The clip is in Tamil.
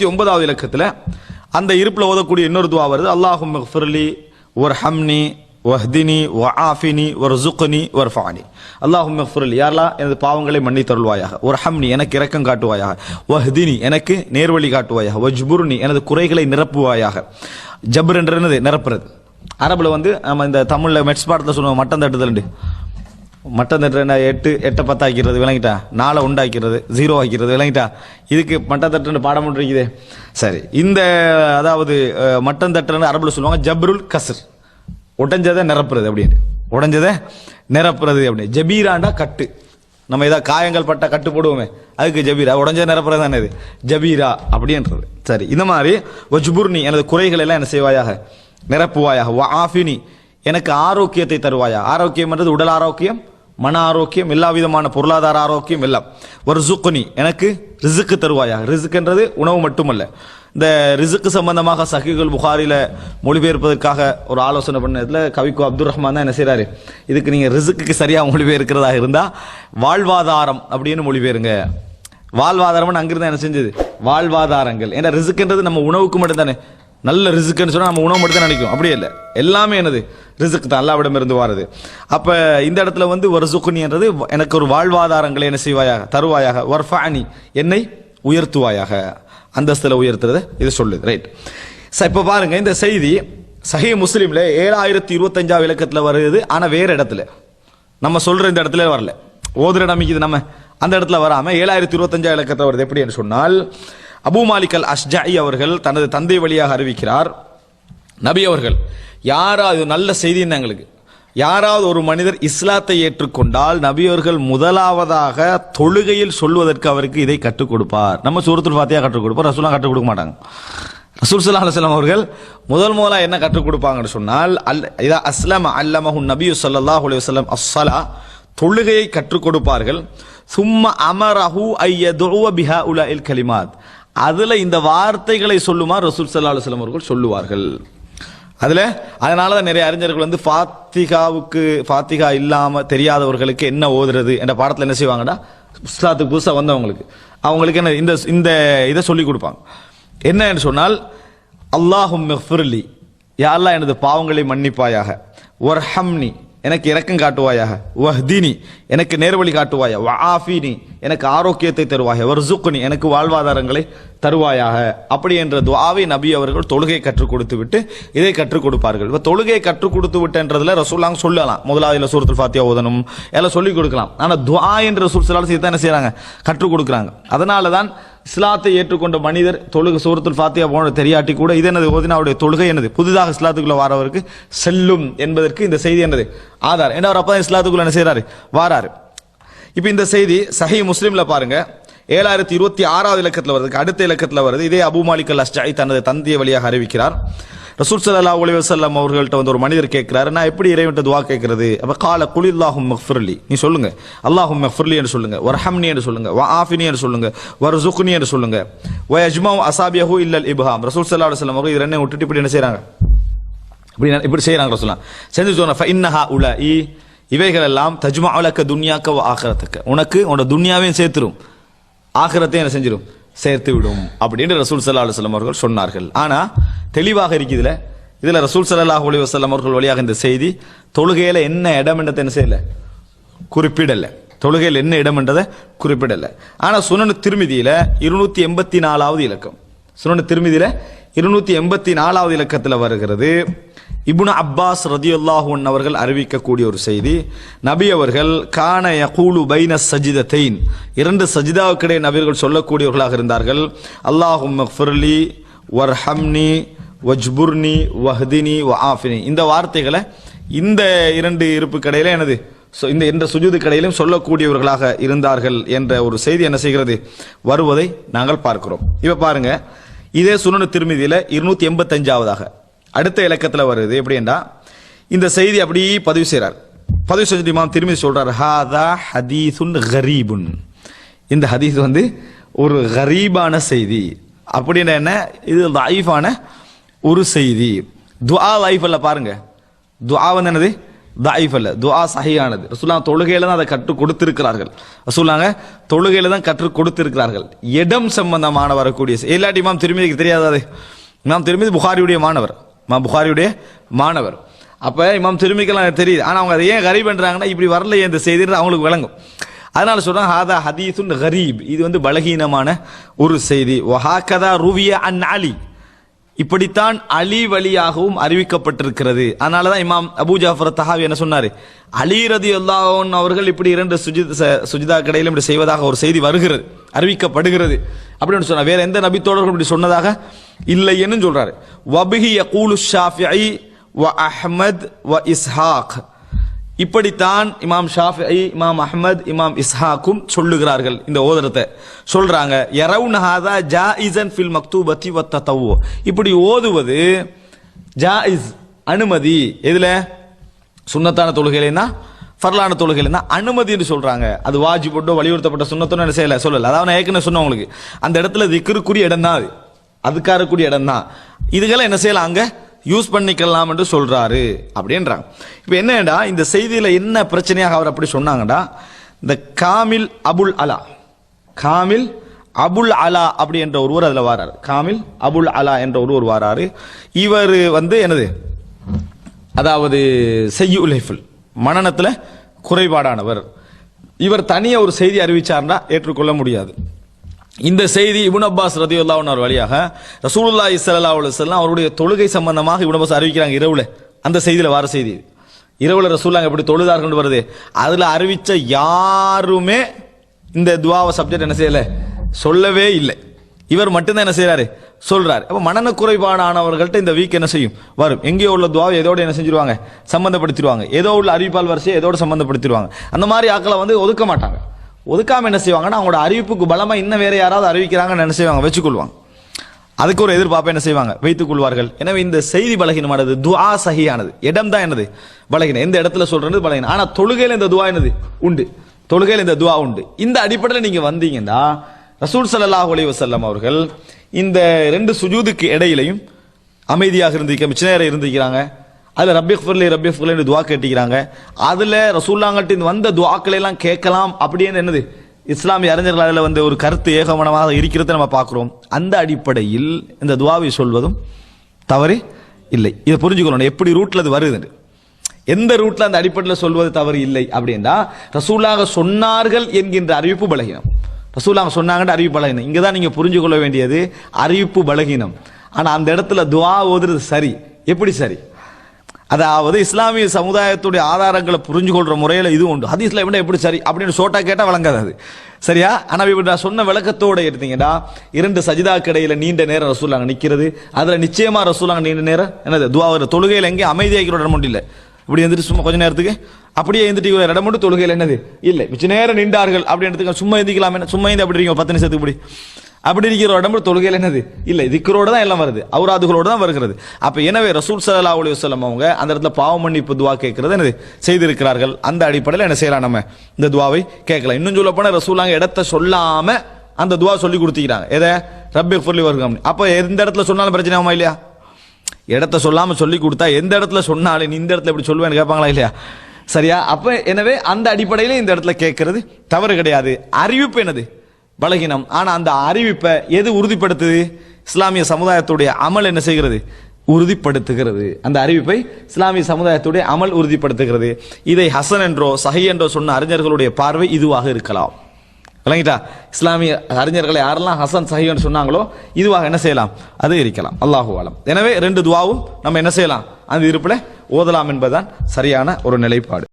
9வது இலக்கத்தில் அந்த இருப்பில் ஓதக்கூடிய இன்னொரு துவா வருது. அல்லாஹும் மக்ஃபிர்லி வர்ஹம்னி வஹ்தினி வஆஃபினி வர்ஸுக்னி வர்ஃபஅனி. அல்லாஹும் மக்ஃபிர்லி, யாரெல்லாம் எனது பாவங்களை மன்னித்தருள்வாயாக. வர்ஹம்னி, எனக்கு இரக்கம் காட்டுவாயாக. வஹ்தினி, எனக்கு நேர்வழி காட்டுவாயாக. வஜ்புர்னி, எனது குறைகளை நிரப்புவாயாக. ஜப்ர் என்றது நிரப்புறது. அரபில் நம்ம இந்த தமிழில் மெட்ஸ் பாடத்தில் சொல்லுவோம் மட்டம் தட்டுதல். மட்டம் தட்டுற 8 8 10 ஆக்கிறது விளங்கிட்டா, 4 உண்டாக்கிறது 0 ஆக்கிறது விளங்கிட்டா. இதுக்கு மட்டம் தட்டுன்னு பாடம் இருக்குது. சரி, இந்த அதாவது மட்டம் தட்டுறன்னு அரபுல சொல்லுவாங்க ஜப்ருல் கஸ்ர், உடைஞ்சதை நிரப்புறது அப்படின்னு. உடைஞ்சதை நிரப்புறது அப்படின்னு. ஜபீராண்டா கட்டு, நம்ம ஏதாவது காயங்கள் பட்டா கட்டு போடுவோமே, அதுக்கு ஜபீரா. உடஞ்சதை நிரப்புறது தானே இது ஜபீரா அப்படின்றது. சரி, இந்த மாதிரி வஜ்புர்னி, எனது குறைகள் எல்லாம் என்ன செய்வாயாக, நிரப்புவாயாக. வஆஃபினி, எனக்கு ஆரோக்கியத்தை தருவாயா. ஆரோக்கியம் என்றது உடல் ஆரோக்கியம், மன ஆரோக்கியம், எல்லா விதமான பொருளாதார ஆரோக்கியம் எல்லாம். வர்ஸுக்னி, எனக்கு ரிசுக்கு தருவாயா. ரிசுக்குன்றது உணவு மட்டுமல்ல. இந்த ரிசுக்கு சம்பந்தமாக சஹீஹுல் புகாரில மொழிபெயர்ப்பதற்காக ஒரு ஆலோசனை பண்ணதுல கவிக்கோ அப்துல் ரஹ்மான் தான் என்ன செய்யறாரு, இதுக்கு நீங்க ரிசுக்கு சரியா மொழிபெயர்க்கிறதா இருந்தா வாழ்வாதாரம் அப்படின்னு மொழிபெயருங்க. வாழ்வாதாரம் அங்கிருந்து என்ன செஞ்சது, வாழ்வாதாரங்கள். ஏன்னா ரிசுக்குன்றது நம்ம உணவுக்கு மட்டும் தானே. நல்ல ரிசுக்குன்னு சொன்னா நம்ம உணவு மட்டும் தான் நினைக்கும், அப்படியே இல்லை. எல்லாமே என்னது ரிசுக்கு தான், அல்லாஹ்விடம் இருந்து வாருது. அப்ப இந்த இடத்துல வர்ஸுக்னி என்றது எனக்கு ஒரு வாழ்வாதாரங்களை என்ன செய்வாயாக, தருவாயாக. வர்ஃபஅனி, என்னை உயர்த்துவாயாக, அந்தஸ்துல உயர்த்துறது இது சொல்லுது. ரைட். இப்ப பாருங்க, இந்த செய்தி சஹீஹ் முஸ்லிம்ல 7025வது இலக்கத்துல வருது. ஆனா வேற இடத்துல நம்ம சொல்ற இந்த இடத்துல வரல. ஓதுற நம்பிக்கை நம்ம அந்த இடத்துல வராம 7025வது இலக்கத்துல வருது. எப்படி என்று சொன்னால், அபு மாலிக் அல் அஷ்ஜாஇ அவர்கள் தனது தந்தை வழியாக அறிவிக்கிறார், நபி அவர்கள் யாராவது நல்ல செய்தி எங்களுக்கு, யாராவது ஒரு மனிதர் இஸ்லாத்தை ஏற்றுக்கொண்டால் நபி அவர்கள் முதலாவதாக தொழுகையில் சொல்வதற்கு அவருக்கு இதை கற்றுக் கொடுப்பார். நம்ம சூரத்துல் ஃபாத்திஹா கற்றுக் கொடுப்போம், ரசூலுல்லாஹ் கற்றுக் கொடுக்க மாட்டாங்க. ரசூல் ஸல்லல்லாஹு அலைஹி வஸல்லம் அவர்கள் முதலா என்ன கற்றுக் கொடுப்பாங்கன்னு சொன்னால், இதா அஸ்லம அல்லமஹு நபியு ஸல்லல்லாஹு அலைஹி வஸல்லம் அஸ்ஸலா, தொழுகையை கற்றுக் கொடுப்பார்கள். சும்ம அமரஹு ஐயதுவ பிஹாஉலாஇல் கலிமாத், அதுல இந்த வார்த்தைகளை சொல்லுமாறு ரசூல் ஸல்லல்லாஹு அலைஹி வஸல்லம் அவர்கள் சொல்லுவார்கள். அதனாலதான் நிறைய அறிஞர்கள் ஃபாத்திகா இல்லாம தெரியாதவர்களுக்கு என்ன ஓதுறது என்ற பாடத்துல என்ன செய்வாங்கடா, இஸ்லாத்துக்கு புதுசா அவங்களுக்கு என்ன இந்த இதை சொல்லி கொடுப்பாங்க. என்ன சொன்னால், அல்லாஹும் மக்ஃபிர்லி, யா அல்லாஹ் எனது பாவங்களை மன்னிப்பாயாக. வர்ஹம்னி, எனக்கு இரக்கம் காட்டுவாயாக. வஹ்தினி, எனக்கு நேர்வழி காட்டுவாயா. வஆஃபினி, எனக்கு ஆரோக்கியத்தை தருவாயாக. வர்ஸுக்னி, எனக்கு வாழ்வாதாரங்களை தருவாயாக. அப்படி என்ற துஆவை நபி அவர்கள் தொழுகை கற்றுக் கொடுத்து விட்டு இதை கற்றுக் கொடுப்பார்கள். தொழுகையை கற்றுக் கொடுத்து விட்டுன்றதுல ரசூலுல்லாஹ் சொல்லலாம், முதலாவது சூரத்துல் ஃபாத்திஹா ஓதணும் எல்லாம் சொல்லிக் கொடுக்கலாம். ஆனா துஆ என்ற ரசூல் ஸல்லல்லாஹு அலைஹி வஸல்லம் என்ன செய்யறாங்க, கற்றுக் கொடுக்குறாங்க. அதனாலதான் இஸ்லாத்தை ஏற்றுக்கொண்ட மனிதர் தொழுகை சூரத்துல் ஃபாத்திஹா போன தெரியாட்டி கூட இது என்னது ஓதினா அவருடைய தொழுகை என்னது புதிதாக இஸ்லாத்துக்குள்ள வாரவருக்கு செல்லும் என்பதற்கு இந்த செய்தி என்னது ஆதார். ஏன்னா அவர் அப்பதான் இஸ்லாத்துக்குள்ள என்ன செய்யறாரு, வாராரு. இப்ப இந்த செய்தி சஹீஹ் முஸ்லிம்ல பாருங்க 7026வது இலக்கத்துல வருது, அடுத்த இலக்கத்துல வருது. இதே அபு மாலிக் அல் அஷ்ஜாஇ தனது தந்தை வழியாக அறிவிக்கிறார். ரசூல் ஸல்லல்லாஹு அலைஹி வஸல்லம் அவர்கள்ட்ட ஒரு மனிதர் கேட்கிறாரு, நான் எப்படி இறைவன்ட்ட துஆ கேட்கிறது. அப்ப கால குலில்லாஹும் மக்ஃபிர்லி, நீ சொல்லுங்க அல்லாஹும் மக்ஃபிர்லி என்று சொல்லுங்க, வர்ஹம்னி என்று சொல்லுங்க, வஆஃபினி என்று சொல்லுங்க, வர்ஸுக்னி என்று சொல்லுங்க. வயஜ்மஉ அஸாபியஹு இல்லல் இப்ஹாம். ரசூல் ஸல்லல்லாஹு அலைஹி வஸல்லம் அவர்கள் இது ரெண்டையும் விட்டுட்டு இப்படி என்ன செய்றாங்க, இப்படி செய்றாங்க. ரசூலுல்லாஹ் செஞ்சு சொன்ன ஃபஇன்னஹா உலாஇ, இவைகள் எல்லாம் தஜ்மஉ லக துன்யாக வ ஆகிரதக, உனக்கு உன்னோட துன்யாவையும் சேர்த்துரும் ஆகிரத்தையும் என்ன செஞ்சிடும், சேர்த்து விடும் அப்படின்னு ரசூல் ஸல்லல்லாஹு அலைஹி வஸல்லம் அவர்கள் சொன்னார்கள். ஆனா தெளிவாக இருக்குதுல, இதுல ரசூல் ஸல்லல்லாஹு அலைஹி வஸல்லம் அவர்கள் வழியாக இந்த செய்தி தொழுகையில என்ன இடம் என்றதை என்ன செய்யல, குறிப்பிடல. தொழுகையில் என்ன இடம் என்றதை குறிப்பிடல. ஆனா சுனன் திர்மிதியில 284வது இலக்கம், சுனன் திர்மிதியில 284வது இலக்கத்துல வருகிறது. இப்னு அப்பாஸ் ரதியல்லாஹு அன்ஹு அவர்கள் அறிவிக்கக்கூடிய ஒரு செய்தி, நபி அவர்கள் கான யகூலு பைன சஜிதத்தைன், 2 சஜிதாவுக்கிடையே நபிகள் சொல்லக்கூடியவர்களாக இருந்தார்கள். அல்லாஹும் மக்ஃபிர்லி வர்ஹம்னி வஜ்புர்னி வஹ்தினி வஆஃபினி, இந்த வார்த்தைகளை இந்த 2 இருப்பு கடையில என்னது இந்த சுஜூது கடையிலும் சொல்லக்கூடியவர்களாக இருந்தார்கள் என்ற ஒரு செய்தி என்ன செய்கிறது, வருவதை நாங்கள் பார்க்கிறோம். இப்ப பாருங்க, இதே சுனன் திர்மிதியில 285வது அடுத்த இலக்கத்துல வருது. எப்படி என்றா இந்த செய்தி அப்படி பதிவு செய்றார். பதிவு செஞ்சு இமாம் திர்மிதி சொல்றார், ஹாதா ஹதீஸுன் கரீபுன், இந்த ஹதீஸ் ஒரு கரீபான செய்தி. அப்படின்னா என்ன, இது தைஃபான ஒரு செய்தி. துஆ லைஃப் அல்ல, பாருங்க துஆ என்னது தஈஃப் அல்ல, துஆ சஹீஹானது. ரசூலுல்லாஹ் தொழுகையில தான் அதை கற்றுக் கொடுத்திருக்கிறார்கள். ரசூலுல்லாஹ் தொழுகையில தான் கற்றுக் கொடுத்திருக்கிறார்கள். இடம் சம்பந்தமான வரக்கூடிய எல்லாட்டி இமாம் திர்மிதிக்கு தெரியாதது. இமாம் திர்மிதி புகாரியுடைய மாணவர், புகாரியுடைய மாணவர். அப்ப இமாம் திர்மிதிக்கெல்லாம் தெரியுது. ஆனா அவங்க அதை ஏன் கரீப் பண்றாங்கன்னா இப்படி வரலையே இந்த செய்தி அவங்களுக்கு விளங்கும். அதனால சொல்றாங்க ஹாதா ஹதீசுன் கரீப், இது வந்து பலகீனமான ஒரு செய்தி. வஹாகதா ருவிய அன் அலி, இப்படித்தான் அலி வழியாகவும் அறிவிக்கப்பட்டிருக்கிறது. அதனாலதான் இமாம் அபூ ஜாஃபர் தஹாவி என்ன சொன்னாரு, அலி ரலியல்லாஹு அன்ஹு அவர்கள் இப்படி 2 சுஜிதா கடையிலும் இப்படி செய்வதாக ஒரு செய்தி வருகிறது, அறிவிக்கப்படுகிறது அப்படின்னு சொன்னா. வேற எந்த நபி தோழர்களும் இப்படி சொன்னதாக இல்லைன்னு சொல்றாரு. வபிஹி யகூலு ஷாஃபிஈ வ அஹ்மத் வ இஸ்ஹாக், இப்படித்தான் இமாம் ஷாஃபிஈ, இமாம் அஹ்மத், இமாம் இஸ்ஹாக்கும் சொல்லுகிறார்கள். இந்த ஓதுறத சொல்றாங்க. யரவுன ஹாதா ஜாயிஸன் ஃபில் மக்தூபத்தி வ ததவ்வு, இப்படி ஓதுவது ஜாயிஸ், அனுமதி. எதுல? சுன்னத்தான தொழுகையிலனா ஃபர்லான தொழுகையிலனா அனுமதி என்று சொல்றாங்க. அது வாஜிபோ வலியுறுத்தப்பட்ட சுன்னத்தோன்னு என்ன செய்யல சொல்லல. அதாவது நான் ஏற்கனவே சொன்ன உங்களுக்கு அந்த இடத்துல திக்ருக்குரிய இடம் தான், அது அதுக்காரக்கூடிய இடம் தான். இதுக்கெல்லாம் என்ன செய்யலாம், அங்க யூஸ் பண்ணிக்கலாம் என்று சொல்றாரு அப்படின்றாங்க. இப்ப என்னடா இந்த செய்தியில என்ன பிரச்சனையாக அவர் அப்படி சொன்னாங்கடா, இந்த காமில் அபுல் அலா, காமில் அபுல் அலா அப்படி என்ற ஒருவர் அதுல வாராரு. காமில் அபுல் அலா என்ற ஒருவர் வாராரு. இவர் வந்து என்னது, அதாவது செய்யுல் ஹிஃப்ல், மனனத்துல குறைபாடானவர். இவர் தனியா ஒரு செய்தி அறிவிச்சார்னா ஏற்றுக்கொள்ள முடியாது. இந்த செய்தி இப்னு அப்பாஸ் ரலியல்லாஹு அன்ஹு வழியாக ரசூலுல்லாஹி ஸல்லல்லாஹு அலைஹி வஸல்லம் அவருடைய தொழுகை சம்பந்தமாக இப்னு அப்பாஸ் அறிவிக்கிறாங்க. இரவுல அந்த செய்தியில வார செய்தி, இரவுல ரசூலுல்லாஹ் எப்படி தொழுதார்கள் வருது, அதுல அறிவிச்ச யாருமே இந்த துஆவை சப்ஜெக்ட் என்ன செய்யல, சொல்லவே இல்லை. இவர் மட்டும்தான் என்ன செய்யறாரு, சொல்றாரு. அப்ப மனன குறைபாடானவர்கள்ட்ட இந்த வீக் என்ன செய்யும், வரும். எங்கேயோ உள்ள துஆவை ஏதோட என்ன செஞ்சிருவாங்க, சம்பந்தப்படுத்திடுவாங்க. ஏதோ உள்ள அறிவிப்பால் வரிசையை ஏதோட சம்பந்தப்படுத்திடுவாங்க. அந்த மாதிரி ஆக்களை வந்து ஒதுக்க மாட்டாங்க. ஒதுக்காம என்ன செய்வாங்கன்னா அவங்களோட அறிவிப்புக்கு பலமா இன்னும் வேற யாராவது அறிவிக்கிறாங்கன்னு என்ன செய்வாங்க, வச்சுக்கொள்வாங்க. அதுக்கு ஒரு எதிர்பார்ப்பை என்ன செய்வாங்க, வைத்துக் கொள்வார்கள். எனவே இந்த செய்தி பலகீனமானது, துஆ சஹீஹானது. இடம் தான் என்னது பலகீனம், எந்த இடத்துல சொல்றது பலகீனம். ஆனா தொழுகையில இந்த துஆ என்னது உண்டு, தொழுகையில இந்த துஆ உண்டு. இந்த அடிப்படையில் நீங்க வந்தீங்கன்னா ரசூல் ஸல்லல்லாஹு அலைஹி வஸல்லம் அவர்கள் இந்த 2 சுஜூதுக்கு இடையிலையும் அமைதியாக இருந்திருக்க, மிச்ச நேரம் இருந்திருக்கிறாங்க. அதுல ரப்பிஃபிர்லி ரப்பிஃபிர்லி துஆ கேட்டிக்கிறாங்க. அதுல ரசூலுல்லாஹ்கிட்ட வந்த துஆக்களை எல்லாம் கேட்கலாம் அப்படின்னு என்னது இஸ்லாமிய அறிஞர்கள் அதுல வந்து ஒரு கருத்து ஏகமனமாக இருக்கிறத நம்ம பார்க்கிறோம். அந்த அடிப்படையில் இந்த துஆவை சொல்வதும் தவறு இல்லை. இதை புரிஞ்சுக்கணும், எப்படி ரூட்ல அது வருது, எந்த ரூட்ல அந்த அடிப்படையில் சொல்வது தவறு இல்லை அப்படின்னா ரசூலுல்லாஹ் சொன்னார்கள் என்கின்ற அறிவிப்பு பலகீனம். ரசூலுல்லாஹ் சொன்னாங்கன்ற அறிவிப்பு பலகீனம். இங்கதான் நீங்க புரிஞ்சு கொள்ள வேண்டியது, அறிவிப்பு பலகீனம். ஆனா அந்த இடத்துல துஆ ஓதுறது சரி. எப்படி சரி? அதாவது இஸ்லாமிய சமுதாயத்துடைய ஆதாரங்களை புரிஞ்சு கொள்ற முறையில இது உண்டு. ஹதீஸ்ல எப்படி சரி அப்படின்னு சோட்டா கேட்டா வழங்காது அது, சரியா? ஆனா இப்ப சொன்ன விளக்கத்தோட எடுத்தீங்கன்னா 2 சஜிதாக்கு இடையில நீண்ட நேரம் ரசூலுல்லாஹ் நிக்கிறது, அதுல நிச்சயமா ரசூலுல்லாஹ் நீண்ட நேரம் என்னது துஆ தொழுகையில எங்கே அமைதியாக்கிற இடம் இல்லை. இப்படி எந்திரிச்சு சும்மா கொஞ்ச நேரத்துக்கு அப்படியே எந்திரிட்டு இடம் மட்டும் தொழுகையில் என்னது இல்லை, மிச்ச நேரம் நின்றார்கள் அப்படின்றதுக்கு சும்மா எந்திக்கலாம், சும்மா இருந்து அப்படி இருக்கீங்க 10 நிமிஷத்துக்கு இப்படி அப்படி இருக்கிற உடம்பு தொழுகையில் என்னது இல்லை, திக்ரோட தான் எல்லாம் வருது, அவுராதுகளோட தான் வருகிறது. அப்ப எனவே ரசூல் ஸல்லல்லாஹு அலைஹி வஸல்லம் அவங்க அந்த இடத்துல பாவ மன்னிப்பு துஆ கேட்கறது என்னது செய்திருக்கிறார்கள். அந்த அடிப்படையில் என்ன செய்யலாம், நம்ம இந்த துஆவை கேட்கலாம். இன்னும் சொல்ல போனா ரசூலுல்லாஹ் இடத்தை சொல்லாம அந்த துஆ சொல்லி கொடுத்துக்கிறாங்க. எதை ரப்பிஃபிர்லி வர்ஹம். அப்ப எந்த இடத்துல சொன்னாலும் பிரச்சனை ஆகுமா இல்லையா? இடத்தை சொல்லாம சொல்லி கொடுத்தா எந்த இடத்துல சொன்னாலும் இந்த இடத்துல எப்படி சொல்லுவேன்னு கேட்பாங்களா இல்லையா? சரியா? அப்ப எனவே அந்த அடிப்படையில இந்த இடத்துல கேட்கறது தவறு கிடையாது. அறிவிப்பு என்னது பலகீனம். ஆனா அந்த அறிவிப்பை எது உறுதிப்படுத்துது? இஸ்லாமிய சமுதாயத்துடைய அமல் என்ன செய்கிறது, உறுதிப்படுத்துகிறது. அந்த அறிவிப்பை இஸ்லாமிய சமுதாயத்துடைய அமல் உறுதிப்படுத்துகிறது. இதை ஹசன் என்றோ சஹி என்றோ சொன்ன அறிஞர்களுடைய பார்வை இதுவாக இருக்கலாம். விளங்கிட்டா? இஸ்லாமிய அறிஞர்களை யாரெல்லாம் ஹசன் சஹி என்று சொன்னாங்களோ இதுவாக என்ன செய்யலாம், அது இருக்கலாம். அல்லாஹு ஆலம். எனவே 2 துஆவும் நம்ம என்ன செய்யலாம், அந்த இருப்பில் ஓதலாம் என்பதுதான் சரியான ஒரு நிலைப்பாடு.